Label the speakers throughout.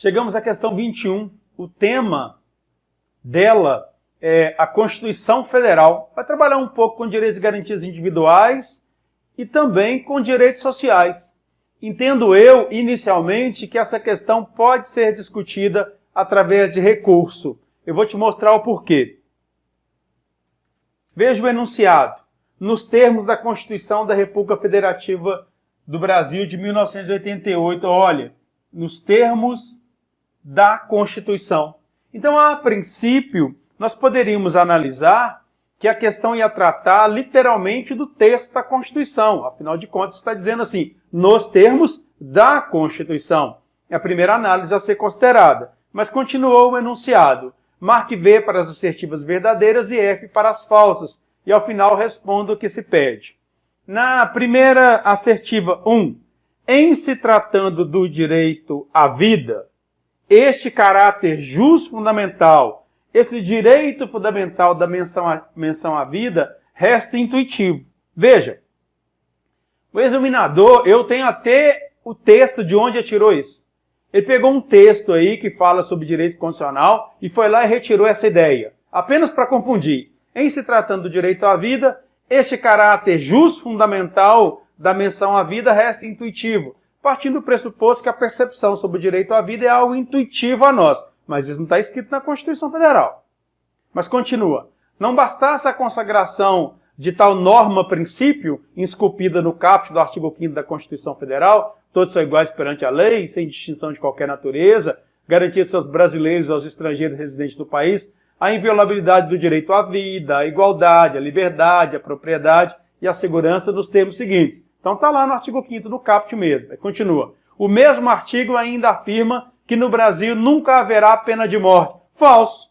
Speaker 1: Chegamos à questão 21. O tema dela é a Constituição Federal. Vai trabalhar um pouco com direitos e garantias individuais e também com direitos sociais. Entendo eu, inicialmente, que essa questão pode ser discutida através de recurso. Eu vou te mostrar o porquê. Veja o enunciado. Nos termos da Constituição da República Federativa do Brasil de 1988, olha, nos termos da Constituição. Então, a princípio, nós poderíamos analisar que a questão ia tratar literalmente do texto da Constituição. Afinal de contas, está dizendo assim, nos termos da Constituição. É a primeira análise a ser considerada. Mas continuou o enunciado. Marque V para as assertivas verdadeiras e F para as falsas. E ao final responda o que se pede. Na primeira assertiva 1, em se tratando do direito à vida, este caráter fundamental, esse direito fundamental da menção à vida, resta intuitivo. Veja, o examinador, eu tenho até o texto de onde ele tirou isso. Ele pegou um texto aí que fala sobre direito constitucional e foi lá e retirou essa ideia, apenas para confundir. Em se tratando do direito à vida, este caráter fundamental da menção à vida resta intuitivo, partindo do pressuposto que a percepção sobre o direito à vida é algo intuitivo a nós. Mas isso não está escrito na Constituição Federal. Mas continua. Não bastasse a consagração de tal norma-princípio, esculpida no caput do artigo 5º da Constituição Federal, todos são iguais perante a lei, sem distinção de qualquer natureza, garantia aos brasileiros e aos estrangeiros residentes do país, a inviolabilidade do direito à vida, a igualdade, a liberdade, a propriedade e a segurança nos termos seguintes. Então está lá no artigo 5º do caput mesmo. Aí continua. O mesmo artigo ainda afirma que no Brasil nunca haverá pena de morte. Falso.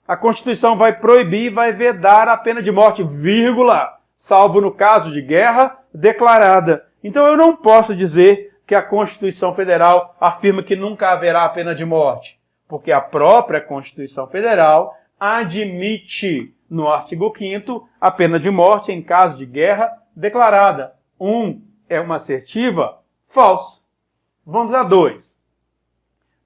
Speaker 1: A Constituição vai proibir e vai vedar a pena de morte, vírgula, salvo no caso de guerra declarada. Então eu não posso dizer que a Constituição Federal afirma que nunca haverá pena de morte, porque a própria Constituição Federal admite, no artigo 5º, a pena de morte em caso de guerra declarada. 1 é uma assertiva falsa. Vamos a 2.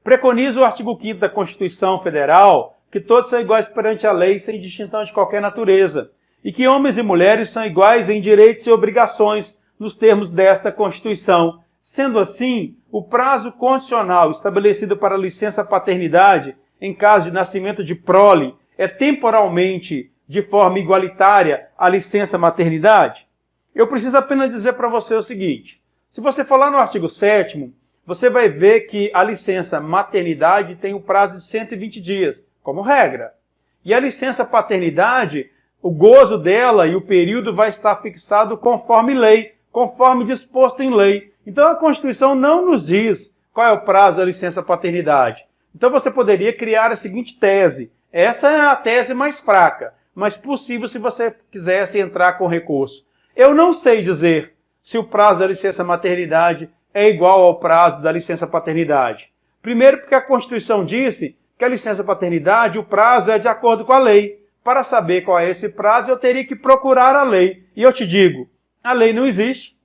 Speaker 1: Preconiza o artigo 5º da Constituição Federal que todos são iguais perante a lei sem distinção de qualquer natureza e que homens e mulheres são iguais em direitos e obrigações nos termos desta Constituição. Sendo assim, o prazo condicional estabelecido para a licença paternidade em caso de nascimento de prole é temporalmente de forma igualitária à licença maternidade? Eu preciso apenas dizer para você o seguinte. Se você for lá no artigo 7º, você vai ver que a licença maternidade tem o prazo de 120 dias, como regra. E a licença paternidade, o gozo dela e o período vai estar fixado conforme lei, conforme disposto em lei. Então a Constituição não nos diz qual é o prazo da licença paternidade. Então você poderia criar a seguinte tese. Essa é a tese mais fraca, mas possível se você quisesse entrar com recurso. Eu não sei dizer se o prazo da licença maternidade é igual ao prazo da licença paternidade. Primeiro porque a Constituição disse que a licença paternidade, o prazo é de acordo com a lei. Para saber qual é esse prazo, eu teria que procurar a lei. E eu te digo, a lei não existe.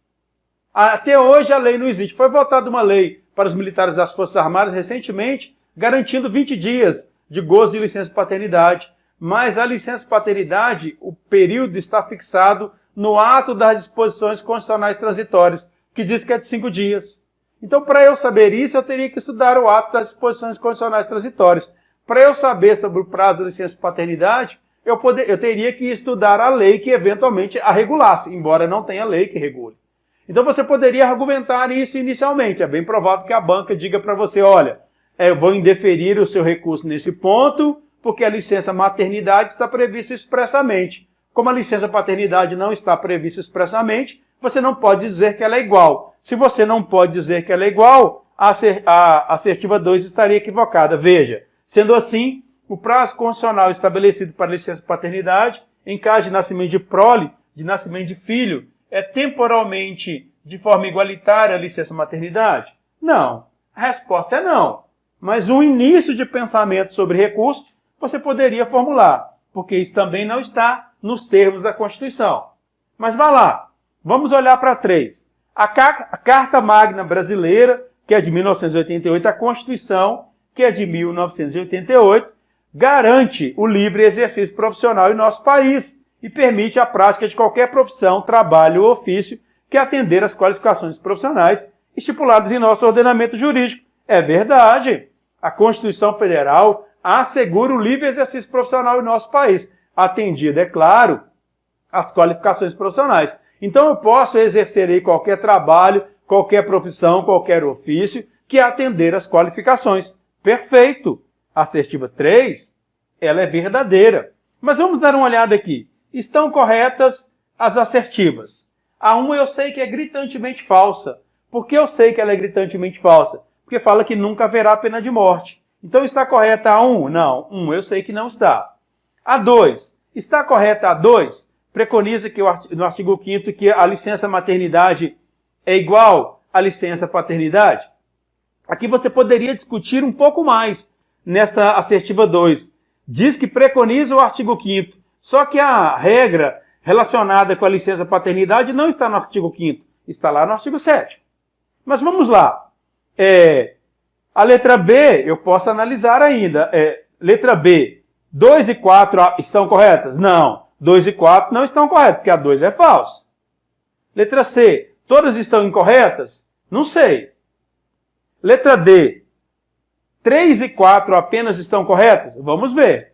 Speaker 1: Até hoje a lei não existe. Foi votada uma lei para os militares das Forças Armadas recentemente, garantindo 20 dias de gozo de licença paternidade. Mas a licença paternidade, o período está fixado no ato das disposições constitucionais transitórias, que diz que é de 5 dias. Então, para eu saber isso, eu teria que estudar o ato das disposições constitucionais transitórias. Para eu saber sobre o prazo da licença paternidade, eu teria que estudar a lei que eventualmente a regulasse, embora não tenha lei que regule. Então você poderia argumentar isso inicialmente. É bem provável que a banca diga para você, olha, eu vou indeferir o seu recurso nesse ponto, porque a licença maternidade está prevista expressamente. Como a licença paternidade não está prevista expressamente, você não pode dizer que ela é igual. Se você não pode dizer que ela é igual, a assertiva 2 estaria equivocada. Veja, sendo assim, o prazo constitucional estabelecido para a licença paternidade, em caso de nascimento de prole, de nascimento de filho, é temporalmente de forma igualitária a licença maternidade? Não. A resposta é não. Mas um início de pensamento sobre recurso você poderia formular, porque isso também não está nos termos da Constituição. Mas vá lá. Vamos olhar para 3. A Carta Magna Brasileira que é de 1988, a Constituição, que é de 1988, garante o livre exercício profissional em nosso país e permite a prática de qualquer profissão, trabalho ou ofício que atender às qualificações profissionais estipuladas em nosso ordenamento jurídico. É verdade. A Constituição Federal assegura o livre exercício profissional em nosso país, atendido, é claro, às qualificações profissionais. Então eu posso exercer aí qualquer trabalho, qualquer profissão, qualquer ofício que atender às qualificações. Perfeito. A assertiva 3, ela é verdadeira. Mas vamos dar uma olhada aqui. Estão corretas as assertivas. A 1 eu sei que é gritantemente falsa. Por que eu sei que ela é gritantemente falsa? Porque fala que nunca haverá pena de morte. Então está correta a 1? Não, 1 eu sei que não está. A 2, está correta a 2? Preconiza que no artigo 5º que a licença maternidade é igual à licença paternidade? Aqui você poderia discutir um pouco mais nessa assertiva 2. Diz que preconiza o artigo 5º, só que a regra relacionada com a licença paternidade não está no artigo 5º, está lá no artigo 7º. Mas vamos lá. A letra B eu posso analisar ainda. Letra B, 2 e 4 estão corretas? Não. 2 e 4 não estão corretas, porque a 2 é falsa. Letra C, todas estão incorretas? Não sei. Letra D, 3 e 4 apenas estão corretas? Vamos ver.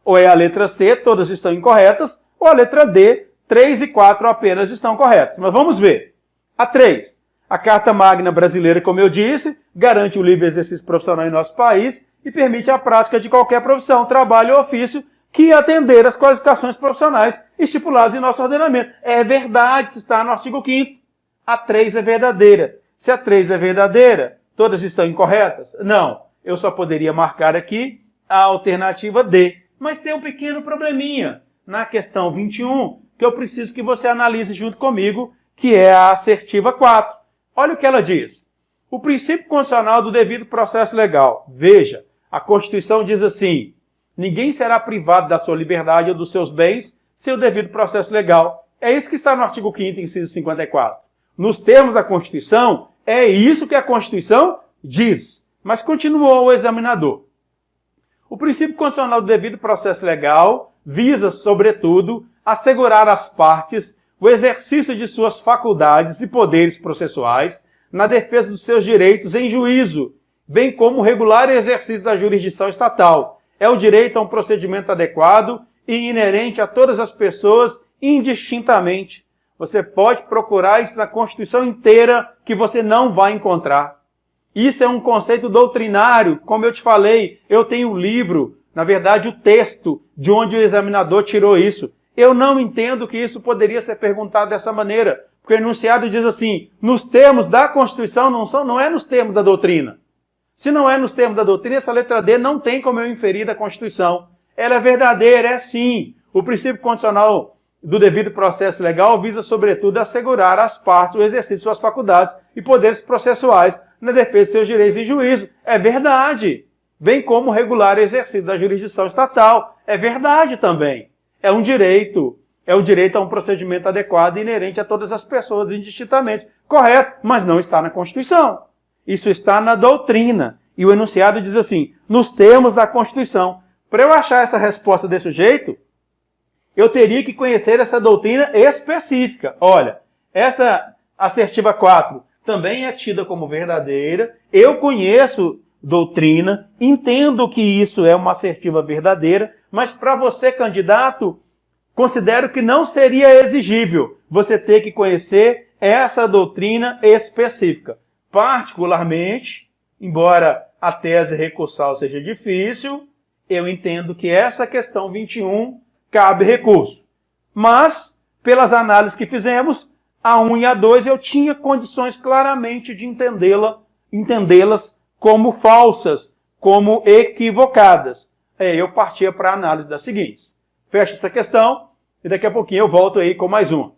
Speaker 1: Ou é a letra C, todas estão incorretas, ou a letra D, 3 e 4 apenas estão corretas. Mas vamos ver. A 3, a Carta Magna Brasileira, como eu disse, garante o livre exercício profissional em nosso país e permite a prática de qualquer profissão, trabalho ou ofício que atender às qualificações profissionais estipuladas em nosso ordenamento. É verdade, se está no artigo 5º. A 3 é verdadeira. Se a 3 é verdadeira, todas estão incorretas? Não. Eu só poderia marcar aqui a alternativa D. Mas tem um pequeno probleminha na questão 21 que eu preciso que você analise junto comigo, que é a assertiva 4. Olha o que ela diz. O princípio constitucional do devido processo legal. Veja, a Constituição diz assim: ninguém será privado da sua liberdade ou dos seus bens sem o devido processo legal. É isso que está no artigo 5º, inciso 54. Nos termos da Constituição, é isso que a Constituição diz. Mas continuou o examinador. O princípio constitucional do devido processo legal visa, sobretudo, assegurar às partes o exercício de suas faculdades e poderes processuais na defesa dos seus direitos em juízo, bem como o regular exercício da jurisdição estatal. É o direito a um procedimento adequado e inerente a todas as pessoas indistintamente. Você pode procurar isso na Constituição inteira que você não vai encontrar. Isso é um conceito doutrinário, como eu te falei, eu tenho o livro, na verdade o texto, de onde o examinador tirou isso. Eu não entendo que isso poderia ser perguntado dessa maneira, porque o enunciado diz assim, nos termos da Constituição, não é nos termos da doutrina. Se não é nos termos da doutrina, essa letra D não tem como eu inferir da Constituição. Ela é verdadeira, é sim. O princípio constitucional do devido processo legal visa, sobretudo, assegurar às partes o exercício de suas faculdades e poderes processuais na defesa de seus direitos em juízo. É verdade. Bem como regular exercício da jurisdição estatal. É verdade também. É um direito. É o direito a um procedimento adequado e inerente a todas as pessoas indistintamente. Correto, mas não está na Constituição. Isso está na doutrina. E o enunciado diz assim, nos termos da Constituição. Para eu achar essa resposta desse jeito, eu teria que conhecer essa doutrina específica. Olha, essa assertiva 4 também é tida como verdadeira. Eu conheço doutrina, entendo que isso é uma assertiva verdadeira, mas para você, candidato, considero que não seria exigível você ter que conhecer essa doutrina específica. Particularmente, embora a tese recursal seja difícil, eu entendo que essa questão 21 cabe recurso. Mas, pelas análises que fizemos, a 1 e a 2 eu tinha condições claramente de entendê-las como falsas, como equivocadas. Eu partia para a análise das seguintes. Fecho essa questão e daqui a pouquinho eu volto aí com mais uma.